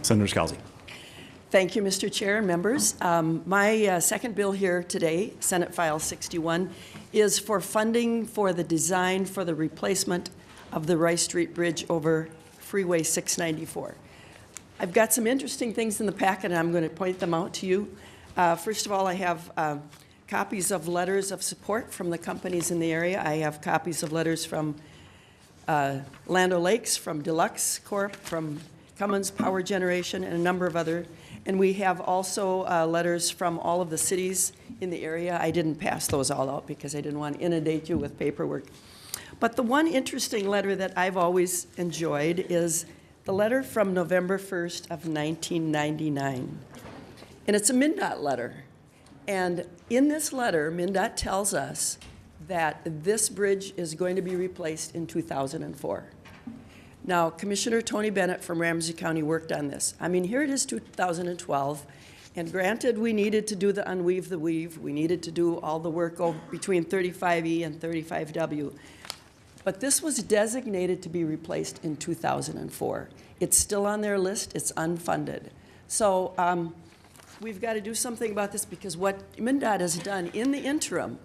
Senator Scalzi. Thank you, Mr. Chair and members. My second bill here today, Senate File 61, is for funding for the design for the replacement of the Rice Street Bridge over Freeway 694. I've got some interesting things in the packet, and I'm going to point them out to you. First of all, I have copies of letters of support from the companies in the area. I have copies of letters from Land O'Lakes, from Deluxe Corp., from Cummins Power Generation, and a number of other. And we have also letters from all of the cities in the area. I didn't pass those all out because I didn't want to inundate you with paperwork. But the one interesting letter that I've always enjoyed is the letter from November 1st of 1999. And it's a MnDOT letter. And in this letter, MnDOT tells us that this bridge is going to be replaced in 2004. Now, Commissioner Tony Bennett from Ramsey County worked on this. I mean, here it is 2012, and granted we needed to do the unweave the weave. We needed to do all the work between 35E and 35W. But this was designated to be replaced in 2004. It's still on their list. It's unfunded. So we've got to do something about this, because what MnDOT has done in the interim,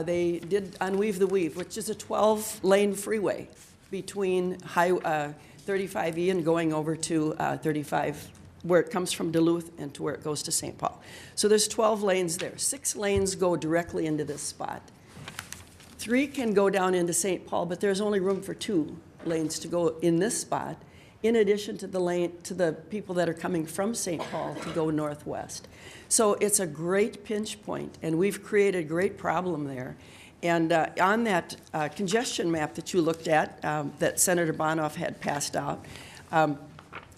they did unweave the weave, which is a 12-lane freeway between 35E and going over to 35, where it comes from Duluth and to where it goes to St. Paul. So there's 12 lanes there. 6 lanes go directly into this spot. 3 can go down into St. Paul, but there's only room for 2 lanes to go in this spot, in addition to the people that are coming from St. Paul to go northwest. So it's a great pinch point, and we've created a great problem there. And on that congestion map that you looked at, that Senator Bonoff had passed out,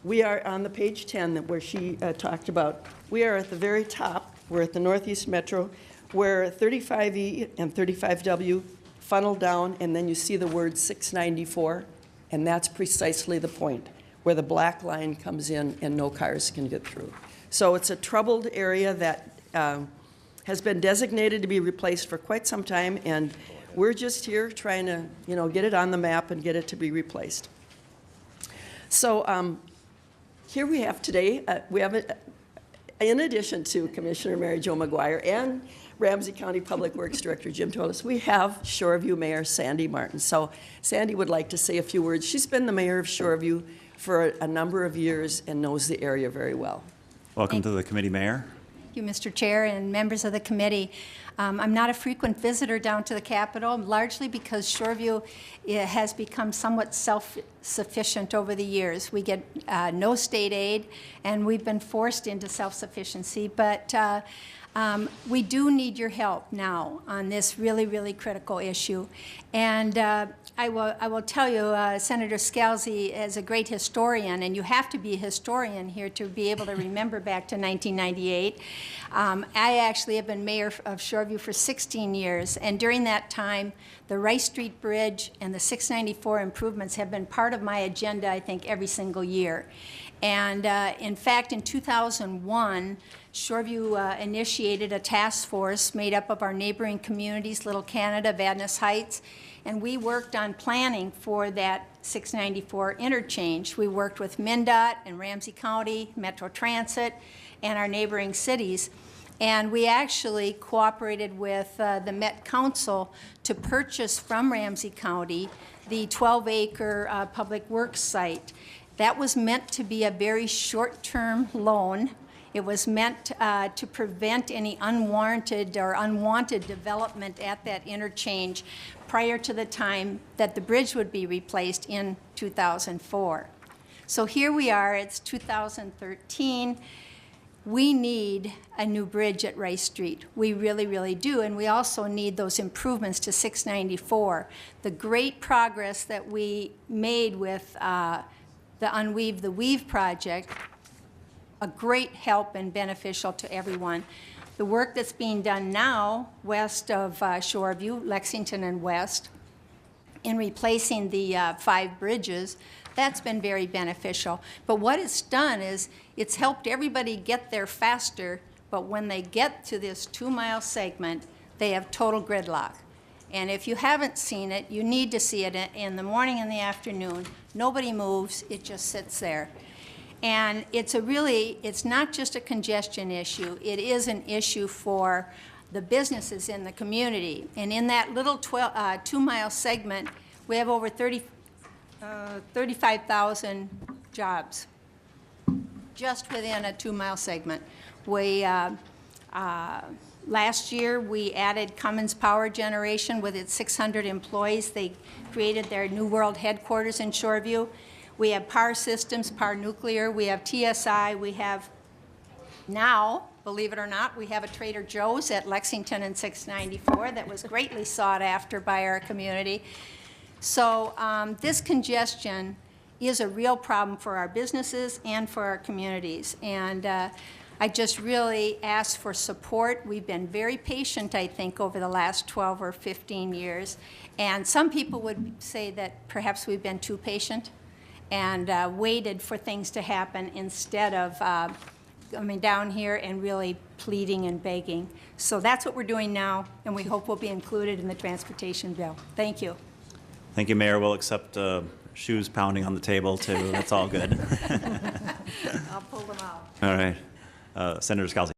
we are on the page 10 where she talked about, we are at the very top. We're at the Northeast Metro, where 35E and 35W funnel down, and then you see the word 694, and that's precisely the point, where the black line comes in and no cars can get through. So it's a troubled area that has been designated to be replaced for quite some time, and we're just here trying to, get it on the map and get it to be replaced. So here we have today, in addition to Commissioner Mary Jo McGuire and Ramsey County Public Works Director Jim Tolis, we have Shoreview Mayor Sandy Martin. So Sandy would like to say a few words. She's been the mayor of Shoreview for a number of years and knows the area very well. Welcome to the committee, Mayor. Thank you, Mr. Chair and members of the committee. I'm not a frequent visitor down to the Capitol, largely because Shoreview has become somewhat self-sufficient over the years. We get no state aid, and we've been forced into self-sufficiency, but we do need your help now on this really, really critical issue. And I will tell you, Senator Scalzi is a great historian, and you have to be a historian here to be able to remember back to 1998. I actually have been mayor of Shoreview for 16 years, and during that time, the Rice Street Bridge and the 694 improvements have been part of my agenda, I think, every single year. And in fact, in 2001, Shoreview initiated a task force made up of our neighboring communities, Little Canada, Vadnais Heights, and we worked on planning for that 694 interchange. We worked with MnDOT and Ramsey County, Metro Transit, and our neighboring cities. And we actually cooperated with the Met Council to purchase from Ramsey County the 12-acre public works site. That was meant to be a very short-term loan. It was meant to prevent any unwarranted or unwanted development at that interchange prior to the time that the bridge would be replaced in 2004. So here we are, it's 2013. We need a new bridge at Rice Street. We really, really do. And we also need those improvements to 694. The great progress that we made with the Unweave the Weave project, a great help and beneficial to everyone. The work that's being done now west of Shoreview, Lexington and West, in replacing the 5 bridges, that's been very beneficial. But what it's done is it's helped everybody get there faster, but when they get to this 2-mile segment, they have total gridlock. And if you haven't seen it, you need to see it in the morning and the afternoon. Nobody moves, it just sits there. And it's not just a congestion issue, it is an issue for the businesses in the community. And in that little 2-mile segment, we have over 35,000 jobs just within a 2-mile segment. Last year, we added Cummins Power Generation with its 600 employees. They created their New World headquarters in Shoreview. We have Power Systems, Power Nuclear, we have TSI, we have now, believe it or not, we have a Trader Joe's at Lexington and 694 that was greatly sought after by our community. So this congestion is a real problem for our businesses and for our communities. And I just really ask for support. We've been very patient, I think, over the last 12 or 15 years. And some people would say that perhaps we've been too patient and waited for things to happen instead of coming down here and really pleading and begging. So that's what we're doing now, and we hope will be included in the transportation bill. Thank you. Thank you, Mayor. We'll accept shoes pounding on the table, too. That's all good. I'll pull them out. All right. Senator Scalzi.